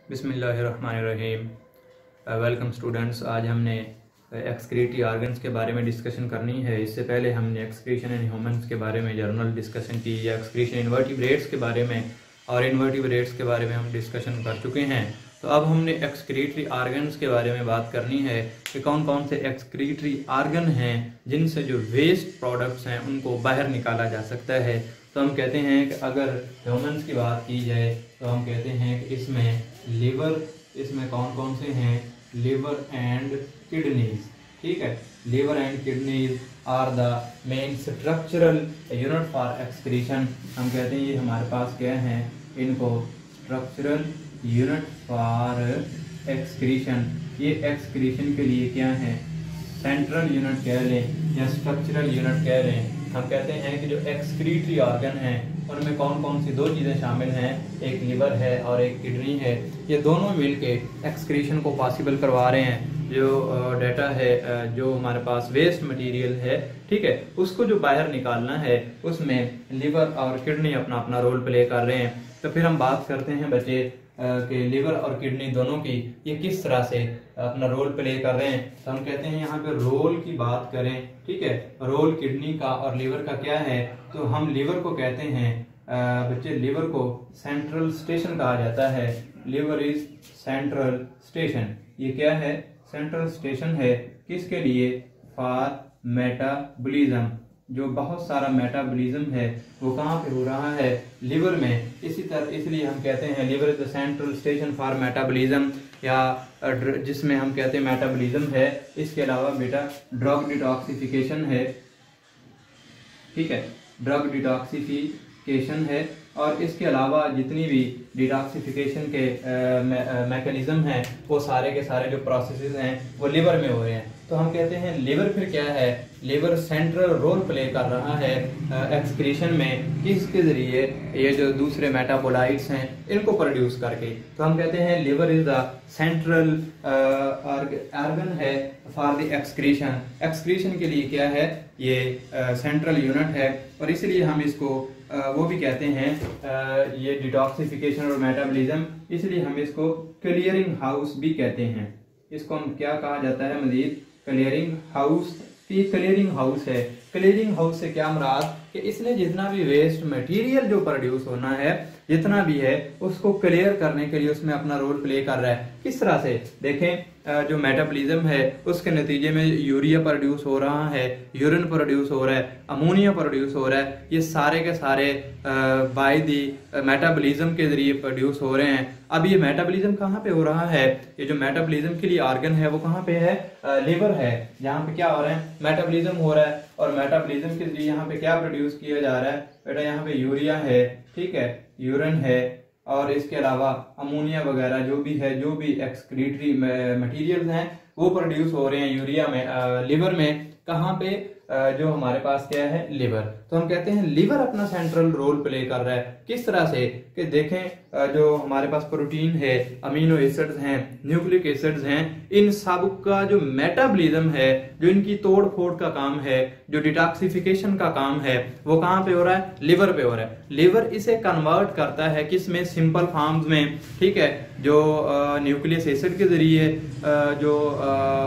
बिस्मिल्लाहिर्रहमानिर्रहीम। Welcome students. आज हमने एक्सक्रीटरी ऑर्गन्स के बारे में डिस्कशन करनी है। इससे पहले हमने एक्सक्रीशन इन ह्यूमंस के बारे में जर्नल डिस्कशन की, या एक्सक्रीशन इन्वर्टिब्रेट्स के बारे में और इन्वर्टिब्रेट्स के बारे में हम डिस्कशन कर चुके हैं। तो अब हमने एक्सक्रीटरी ऑर्गन्स के बारे में बात करनी है कि कौन कौन से एक्सक्रीटरी ऑर्गन हैं जिनसे जो वेस्ट प्रोडक्ट्स हैं उनको बाहर निकाला जा सकता है। तो हम कहते हैं कि अगर ह्यूमंस की बात की जाए तो हम कहते हैं कि इसमें लिवर, इसमें कौन कौन से हैं, लिवर एंड किडनीज। ठीक है, liver and kidneys are the main structural unit for excretion. हम कहते हैं ये हमारे पास क्या हैं, इनको स्ट्रक्चरल यूनिट फॉर एक्सक्रीशन। ये एक्सक्रीशन के लिए क्या है, सेंट्रल यूनिट कह लें या स्ट्रक्चरल यूनिट कह लें। हम कहते हैं कि जो एक्सक्रीटरी ऑर्गन हैं उनमें कौन कौन सी दो चीज़ें शामिल हैं, एक लिवर है और एक किडनी है। ये दोनों मिलके एक्सक्रीशन को पॉसिबल करवा रहे हैं। जो डाटा है, जो हमारे पास वेस्ट मटेरियल है, ठीक है, उसको जो बाहर निकालना है उसमें लिवर और किडनी अपना अपना रोल प्ले कर रहे हैं। तो फिर हम बात करते हैं बच्चे कि लिवर और किडनी दोनों की ये किस तरह से अपना रोल प्ले कर रहे हैं। तो हम कहते हैं यहाँ पे रोल की बात करें, ठीक है, रोल किडनी का और लिवर का क्या है। तो हम लिवर को कहते हैं बच्चे, लिवर को सेंट्रल स्टेशन कहा जाता है। Liver is central station. ये क्या है, सेंट्रल स्टेशन है किसके लिए, फॉर मेटाबॉलिज्म। जो बहुत सारा मेटाबॉलिज्म है वो कहाँ पे हो रहा है, लिवर में। इसी तरह इसलिए हम कहते हैं liver is the central station for metabolism, या जिसमें हम कहते हैं मेटाबॉलिज्म है। इसके अलावा बेटा ड्रग डिटॉक्सिफिकेशन है, ठीक है, ड्रग डिटॉक्सिफिकेशन है। और इसके अलावा जितनी भी डिटॉक्सिफिकेशन के मैकेनिज्म हैं वो सारे के सारे जो प्रोसेसेस हैं वो लिवर में हो रहे हैं। तो हम कहते हैं लिवर फिर क्या है, लिवर सेंट्रल रोल प्ले कर रहा है एक्सक्रीशन में, किसके जरिए, ये जो दूसरे मेटाबोलाइट्स हैं इनको प्रोड्यूस करके। तो हम कहते हैं liver is the central organ है फॉर द एक्सक्रीशन। एक्सक्रीशन के लिए क्या है, ये सेंट्रल यूनिट है। और इसलिए हम इसको वो भी कहते हैं ये डिटॉक्सिफिकेशन और मेटाबॉलिज्म, इसलिए हम इसको क्लियरिंग हाउस भी कहते हैं। इसको हम क्या कहा जाता है मजीद, क्लियरिंग हाउस। ये क्लियरिंग हाउस है। क्लियरिंग हाउस से क्या मुराद कि इसने जितना भी वेस्ट मटेरियल जो प्रोड्यूस होना है, जितना भी है, उसको क्लियर करने के लिए उसमें अपना रोल प्ले कर रहा है। किस तरह से देखें, जो मेटाबॉलिज्म है उसके नतीजे में यूरिया प्रोड्यूस हो रहा है, यूरिन प्रोड्यूस हो रहा है, अमोनिया प्रोड्यूस हो रहा है। ये सारे के सारे बाय दी मेटाबॉलिज्म के जरिए प्रोड्यूस हो रहे हैं। अब ये मेटाबॉलिज्म कहाँ पे हो रहा है, ये जो मेटाबॉलिज्म के लिए ऑर्गन है वो कहाँ पे है, लिवर है, जहाँ पे क्या हो रहा है, मेटाबॉलिज्म हो रहा है। और मेटाबॉलिज्म के जरिए यहाँ पे क्या प्रोड्यूस किया जा रहा है बेटा, यहाँ पे यूरिया है, ठीक है, यूरिन है, और इसके अलावा अमोनिया वगैरह जो भी है, जो भी एक्सक्रीटरी मटेरियल्स हैं वो प्रोड्यूस हो रहे हैं यूरिया में, लिवर में। कहाँ पे, जो हमारे पास क्या है, लिवर। तो हम कहते हैं लिवर अपना सेंट्रल रोल प्ले कर रहा है। किस तरह से कि देखें, जो हमारे पास प्रोटीन है, अमीनो एसिड्स हैं, न्यूक्लिक एसिड्स हैं, इन सब का जो मेटाबॉलिज्म है, जो इनकी तोड़ फोड़ का काम है, जो डिटॉक्सिफिकेशन का काम है, वो कहाँ पे हो रहा है, लिवर पे हो रहा है। लिवर इसे कन्वर्ट करता है किसमें, सिंपल फॉर्म्स में, ठीक है, जो न्यूक्लियस एसिड के जरिए जो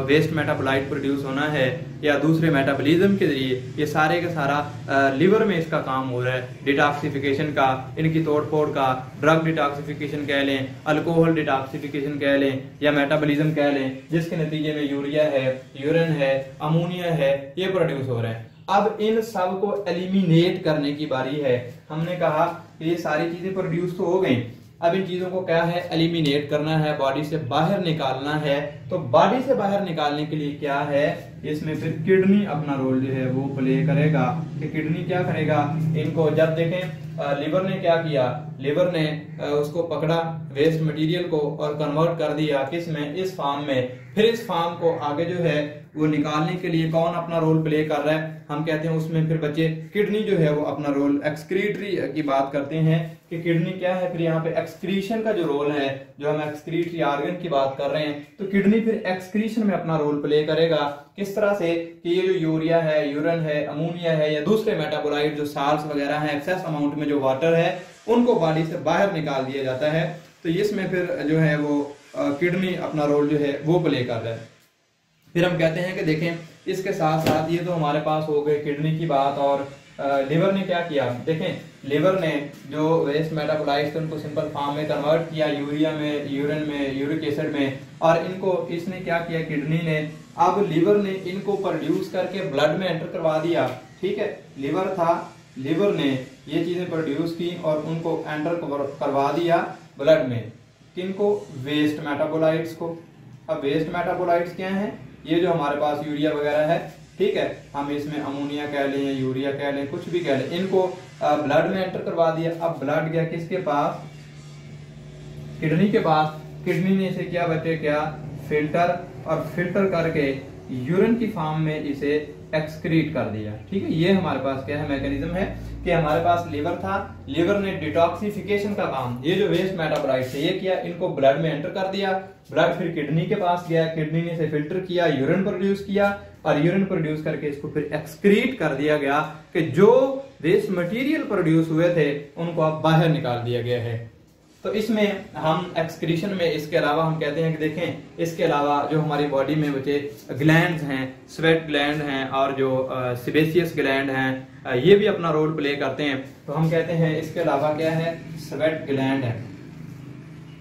वेस्ट मेटाबोलाइट प्रोड्यूस होना है, या दूसरे मेटाबॉलिज्म के जरिए, ये सारे का सारा लिवर में इसका काम हो रहा है, डिटॉक्सिफिकेशन का, इनकी तोड़ फोड़ का, ड्रग डिटॉक्सिफिकेशन कह लें, अल्कोहल डिटॉक्सिफिकेशन कह लें, या मेटाबॉलिज्म कह लें, जिसके नतीजे में यूरिया है, यूरिन है, अमोनिया है, ये प्रोड्यूस हो रहे हैं। अब इन सब को एलिमिनेट करने की बारी है। हमने कहा कि ये सारी चीजें प्रोड्यूस तो हो गई, अब इन चीजों को क्या है, एलिमिनेट करना है, बॉडी से बाहर निकालना है। तो बॉडी से बाहर निकालने के लिए क्या है, इसमें फिर किडनी अपना रोल जो है वो प्ले करेगा। कि किडनी क्या करेगा, इनको जब देखें लिवर ने क्या किया, लिवर ने उसको पकड़ा वेस्ट मटेरियल को और कन्वर्ट कर दिया किसमें, इस फॉर्म में। फिर इस फॉर्म को आगे जो है वो निकालने के लिए कौन अपना रोल प्ले कर रहा है, हम कहते हैं उसमें फिर बच्चे किडनी जो है वो अपना रोल, एक्सक्रीटरी की बात करते हैं कि किडनी क्या है, फिर यहाँ पे एक्सक्रीशन का जो रोल है, जो हम एक्सक्रीटरी ऑर्गन की बात कर रहे हैं, तो किडनी फिर एक्सक्रीशन में अपना रोल प्ले करेगा। किस तरह से कि ये जो यूरिया है, यूरिन है, अमोनिया है, या दूसरे मेटाबोलाइट जो साल्ट्स वगैरह हैं, एक्सेस अमाउंट में जो वाटर है, उनको बॉडी से बाहर निकाल दिया जाता है। तो तो इसमें फिर जो है वो किडनी अपना रोल जो है वो प्ले कर रहा है। फिर हम कहते हैं कि देखें इसके साथ साथ ये तो हमारे पास हो गए किडनी की बात, और लिवर ने क्या किया, देखें लिवर ने जो वेस्ट मेटाबोलाइट्स थे उनको सिंपल फॉर्म में कन्वर्ट किया, यूरिया में, यूरिन में, यूरिक एसिड में, और इनको इसने क्या किया किडनी ने, अब लिवर ने इनको प्रोड्यूस करके ब्लड में एंटर करवा दिया। ठीक है, लिवर था, लिवर ने ये चीजें प्रोड्यूस की और उनको एंटर करवा दिया ब्लड में, किनको, वेस्ट मेटाबोलाइट्स को। अब वेस्ट मेटाबोलाइट्स क्या हैं, ये जो हमारे पास यूरिया वगैरह है, ठीक है, हम इसमें अमोनिया कह लें, यूरिया कह लें, कुछ भी कह लें, इनको ब्लड में एंटर करवा दिया। अब ब्लड गया किसके पास, किडनी के पास, किडनी ने इसे क्या बच्चे क्या फिल्टर, और फिल्टर करके यूरिन की फॉर्म में इसे एक्सक्रीट कर दिया। ठीक है, ये हमारे पास क्या है मैकेनिज्म है कि हमारे पास लिवर था, लिवर ने डिटॉक्सिफिकेशन का काम, ये जो वेस्ट मेटाबोलाइट्स है ये किया, इनको ब्लड में एंटर कर दिया, ब्लड फिर किडनी के पास गया, किडनी ने इसे फिल्टर किया, यूरिन प्रोड्यूस किया, और यूरिन प्रोड्यूस करके इसको फिर एक्सक्रीट कर दिया गया कि जो वेस्ट मटेरियल प्रोड्यूस हुए थे उनको अब बाहर निकाल दिया गया है। तो इसमें हम एक्सक्रीशन में इसके अलावा हम कहते हैं कि देखें इसके अलावा जो हमारी बॉडी में बचे ग्लैंड्स हैं, स्वेट ग्लैंड हैं और जो सेबेसियस ग्लैंड हैं, ये भी अपना रोल प्ले करते हैं। तो हम कहते हैं इसके अलावा क्या है, स्वेट ग्लैंड है,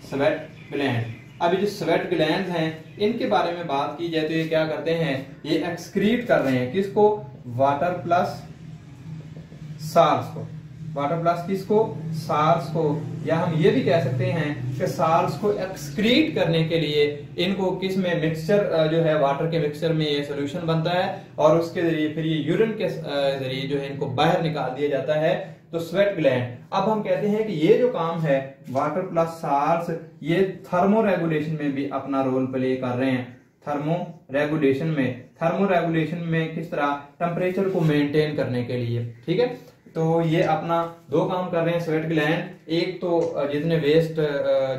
स्वेट ग्लैंड। अब ये जो स्वेट ग्लैंड हैं इनके बारे में बात की जाए तो ये क्या करते हैं, ये एक्सक्रीट कर रहे हैं किसको, वाटर प्लस सार्स को, वाटर प्लस किसको, सार्स को, या हम ये भी कह सकते हैं कि सार्स को एक्सक्रीट करने के लिए इनको किस में मिक्सचर जो है वाटर के मिक्सचर में ये सोल्यूशन बनता है और उसके जरिए फिर ये यूरिन के जरिए जो है इनको बाहर निकाल दिया जाता है। तो स्वेट ग्लैंड, अब हम कहते हैं कि ये जो काम है वाटर प्लस सार्स, ये थर्मो रेगुलेशन में भी अपना रोल प्ले कर रहे हैं। थर्मो रेगुलेशन में किस तरह, टेम्परेचर को मेंटेन करने के लिए। ठीक है, तो ये अपना दो काम कर रहे हैं स्वेट ग्लैंड, एक तो जितने वेस्ट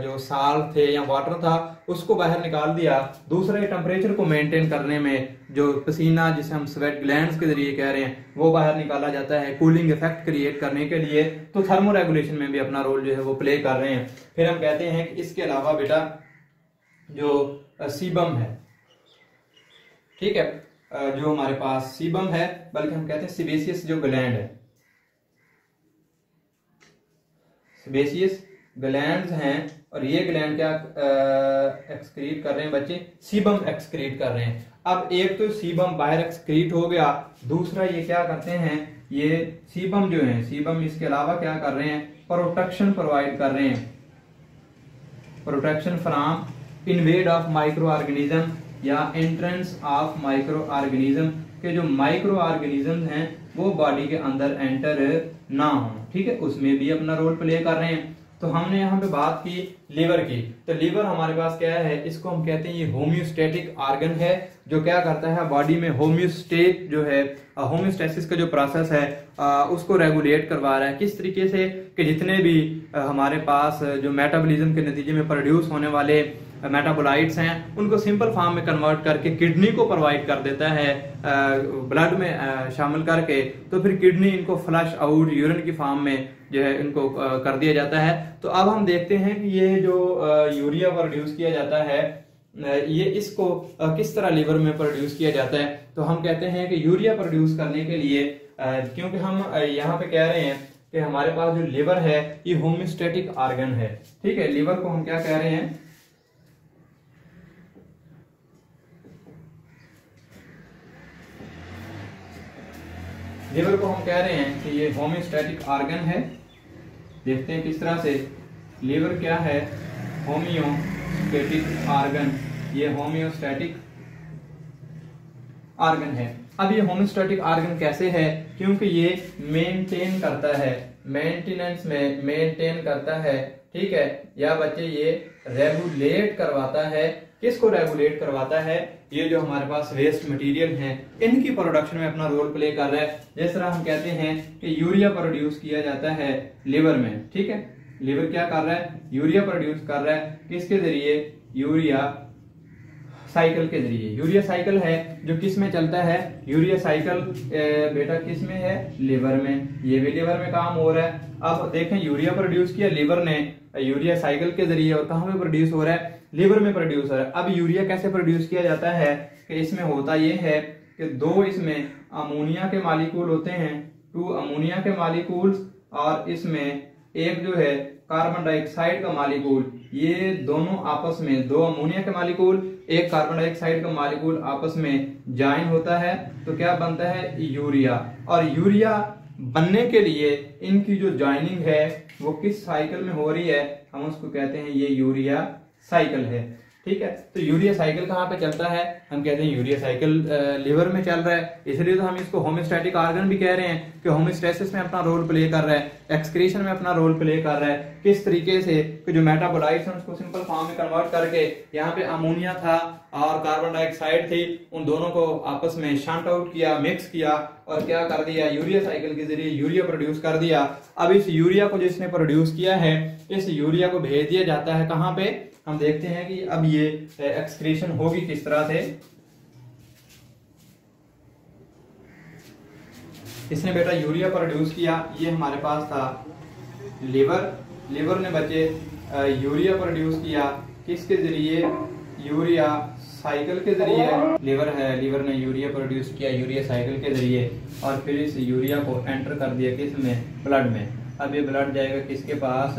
जो साल थे या वाटर था उसको बाहर निकाल दिया, दूसरा टेम्परेचर को मेंटेन करने में जो पसीना जिसे हम स्वेट ग्लैंड्स के जरिए कह रहे हैं वो बाहर निकाला जाता है कूलिंग इफेक्ट क्रिएट करने के लिए। तो थर्मो रेगुलेशन में भी अपना रोल जो है वो प्ले कर रहे हैं। फिर हम कहते हैं कि इसके अलावा बेटा जो सीबम है, ठीक है, जो हमारे पास सीबम है, बल्कि हम कहते हैं सिबेसियस जो ग्लैंड है, सेबेसियस ग्लैंड्स हैं, और ये ग्लैंड क्या एक्सक्रीट कर रहे हैं बच्चे, सीबम एक्सक्रीट कर रहे हैं। अब एक तो सीबम बाहर एक्सक्रीट हो गया, दूसरा ये क्या करते हैं, ये सीबम जो है, सीबम इसके अलावा क्या कर रहे हैं, प्रोटेक्शन प्रोवाइड कर रहे हैं, protection from invade of micro organism या एंट्रेंस ऑफ माइक्रो ऑर्गेनिज्म, के जो माइक्रो ऑर्गेनिज्म हैं वो बॉडी के अंदर एंटर ना हो। ठीक है, उसमें भी अपना रोल प्ले कर रहे हैं। तो हमने यहाँ पे बात की लिवर की, तो लिवर हमारे पास क्या है, इसको हम कहते हैं ये होम्योस्टेटिक ऑर्गन है, जो क्या करता है बॉडी में होम्योस्टेट जो है, होम्योस्टेसिस का जो प्रोसेस है उसको रेगुलेट करवा रहा है। किस तरीके से कि जितने भी हमारे पास जो मेटाबॉलिज्म के नतीजे में प्रोड्यूस होने वाले मेटाबोलाइट्स हैं उनको सिंपल फॉर्म में कन्वर्ट करके किडनी को प्रोवाइड कर देता है ब्लड में शामिल करके, तो फिर किडनी इनको फ्लश आउट यूरिन की फॉर्म में जो है इनको कर दिया जाता है। तो अब हम देखते हैं कि ये जो यूरिया प्रोड्यूस किया जाता है ये इसको किस तरह लिवर में प्रोड्यूस किया जाता है। तो हम कहते हैं कि यूरिया प्रोड्यूस करने के लिए क्योंकि हम यहाँ पे कह रहे हैं कि हमारे पास जो लिवर है ये होम्योस्टेटिक ऑर्गन है। ठीक है, लिवर को हम क्या कह रहे हैं, लिवर को हम कह रहे हैं कि ये होम्योस्टेटिक ऑर्गन है। देखते हैं किस तरह से लिवर क्या है, होम्योस्टेटिक ऑर्गन, ये होम्योस्टेटिक ऑर्गन है। अब ये होम्योस्टेटिक ऑर्गन कैसे है, क्योंकि ये मेंटेन करता है, मेंटेनेंस में मेंटेन करता है। ठीक है, या बच्चे ये रेगुलेट करवाता है, किसको रेगुलेट करवाता है, ये जो हमारे पास वेस्ट मटेरियल हैं इनकी प्रोडक्शन में अपना रोल प्ले कर रहा है। जिस तरह हम कहते हैं कि यूरिया प्रोड्यूस किया जाता है लिवर में। ठीक है, लिवर क्या कर रहा है, यूरिया प्रोड्यूस कर रहा है, किसके जरिए, यूरिया साइकिल के जरिए। यूरिया साइकिल है जो किस में चलता है, यूरिया साइकिल बेटा किस में है, लिवर में, ये भी लिवर में काम हो रहा है। अब देखें यूरिया प्रोड्यूस किया लिवर ने, यूरिया साइकिल के जरिए, और कहाँ पे प्रोड्यूस हो रहा है, लिवर में प्रोड्यूस हो रहा है। अब यूरिया कैसे प्रोड्यूस किया जाता है कि इसमें होता ये है कि दो इसमें अमोनिया के मालिक्यूल होते हैं, 2 अमोनिया के मालिक्यूल्स, और इसमें एक जो है कार्बन डाइऑक्साइड का मालिक्यूल, ये दोनों आपस में, 2 अमोनिया के मालिक्यूल, एक कार्बन डाइऑक्साइड का मालिक्यूल आपस में ज्वाइन होता है तो क्या बनता है, यूरिया। और यूरिया बनने के लिए इनकी जो ज्वाइनिंग है वो किस साइकिल में हो रही है, हम उसको कहते हैं ये यूरिया साइकिल है। ठीक है, तो यूरिया साइकिल कहाँ पे चलता है, हम कहते हैं यूरिया साइकिल लिवर में चल रहा है, इसलिए तो हम इसको होम्योस्टैटिक ऑर्गन भी कह रहे हैं कि होम्योस्टेसिस में अपना रोल प्ले कर रहा है, एक्सक्रीशन में अपना रोल प्ले कर रहा है। किस तरीके से कि जो मेटाबोलाइट्स हैं उसको सिंपल फॉर्म में कन्वर्ट करके, यहाँ पे अमोनिया था और कार्बन डाइऑक्साइड थी, उन दोनों को आपस में शंट आउट किया, मिक्स किया और क्या कर दिया, यूरिया साइकिल के जरिए यूरिया प्रोड्यूस कर दिया। अब इस यूरिया को जिसने प्रोड्यूस किया है, इस यूरिया को भेज दिया जाता है कहाँ पे, हम देखते हैं कि अब ये एक्सक्रीशन होगी किस तरह से। इसने बेटा यूरिया प्रोड्यूस किया, ये हमारे पास था लिवर ने बच्चे यूरिया प्रोड्यूस किया, किसके जरिए, यूरिया साइकिल के जरिए। लिवर ने यूरिया प्रोड्यूस किया यूरिया साइकिल के जरिए, और फिर इस यूरिया को एंटर कर दिया किस में, ब्लड में। अब ये ब्लड जाएगा किसके पास,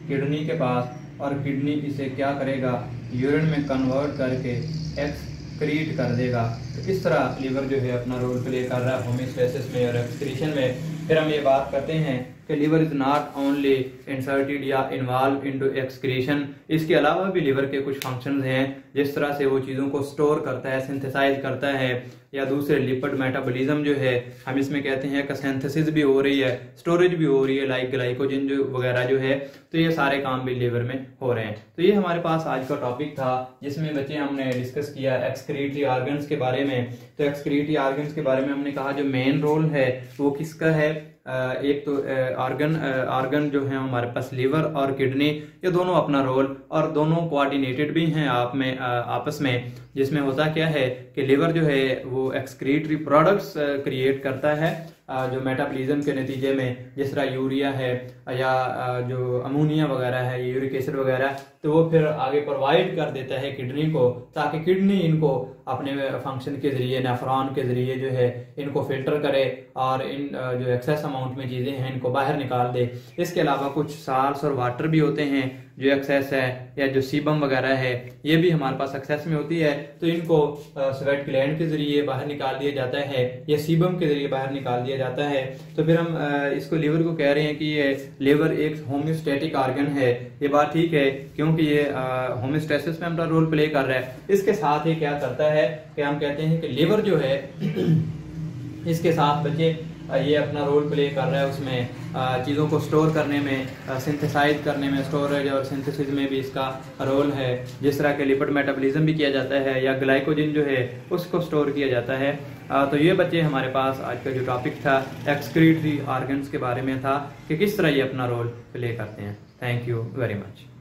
किडनी के पास, और किडनी इसे क्या करेगा, यूरिन में कन्वर्ट करके एक्सक्रीट कर देगा। तो इस तरह लिवर जो है अपना रोल प्ले कर रहा है होम्योस्टेसिस में और एक्सक्रीशन में। फिर हम ये बात करते हैं कि liver is not only inserted या इन्वॉल्व इनटू एक्सक्रीशन, इसके अलावा भी लिवर के कुछ फंक्शंस हैं, जिस तरह से वो चीज़ों को स्टोर करता है, सिंथेसाइज करता है, या दूसरे लिपिड मेटाबॉलिज्म जो है हम इसमें कहते हैं कि सिंथेसिस भी हो रही है, स्टोरेज भी हो रही है, लाइक ग्लाइकोजन जो वगैरह जो है, तो ये सारे काम भी लिवर में हो रहे हैं। तो ये हमारे पास आज का टॉपिक था, जिसमें बच्चे हमने डिस्कस किया एक्सक्रीटरी ऑर्गन्स के बारे में। तो एक्सक्रीटरी ऑर्गन्स के बारे में हमने कहा जो मेन रोल है वो किसका है, एक तो ऑर्गन जो है हमारे पास लिवर और किडनी, ये दोनों अपना रोल, और दोनों कोऑर्डिनेटेड भी हैं आपस में, जिसमें होता क्या है कि लिवर जो है वो एक्सक्रीटरी प्रोडक्ट्स क्रिएट करता है जो मेटाबॉलिज्म के नतीजे में, जिस तरह यूरिया है या जो अमोनिया वगैरह है, यूरिक एसिड वगैरह, तो वो फिर आगे प्रोवाइड कर देता है किडनी को, ताकि किडनी इनको अपने फंक्शन के जरिए, नेफ्रॉन के जरिए जो है इनको फिल्टर करे और इन जो एक्सेस अमाउंट में चीज़ें हैं इनको बाहर निकाल दे। इसके अलावा कुछ साल्ट्स और वाटर भी होते हैं जो एक्सेस है, या जो सीबम वगैरह है ये भी हमारे पास एक्सेस में होती है, तो इनको स्वेट ग्लैंड के जरिए बाहर निकाल दिया जाता है या सीबम के जरिए बाहर निकाल दिया जाता है। तो फिर हम इसको लिवर को कह रहे हैं कि ये लिवर एक होम्योस्टेटिक ऑर्गन है। ये बात ठीक है क्योंकि ये होम्योस्टेसिस में अपना रोल प्ले कर रहा है। इसके साथ ही क्या करता है कि हम कहते हैं कि लिवर जो है इसके साथ बच्चे ये अपना रोल प्ले कर रहा है उसमें चीज़ों को स्टोर करने में, सिंथेसाइज करने में, स्टोरेज और सिंथेसिस में भी इसका रोल है। जिस तरह के लिपिड मेटाबॉलिज्म भी किया जाता है या ग्लाइकोजन जो है उसको स्टोर किया जाता है। तो ये बच्चे हमारे पास आज का जो टॉपिक था एक्सक्रीटरी ऑर्गन्स के बारे में था कि किस तरह ये अपना रोल प्ले करते हैं। Thank you very much.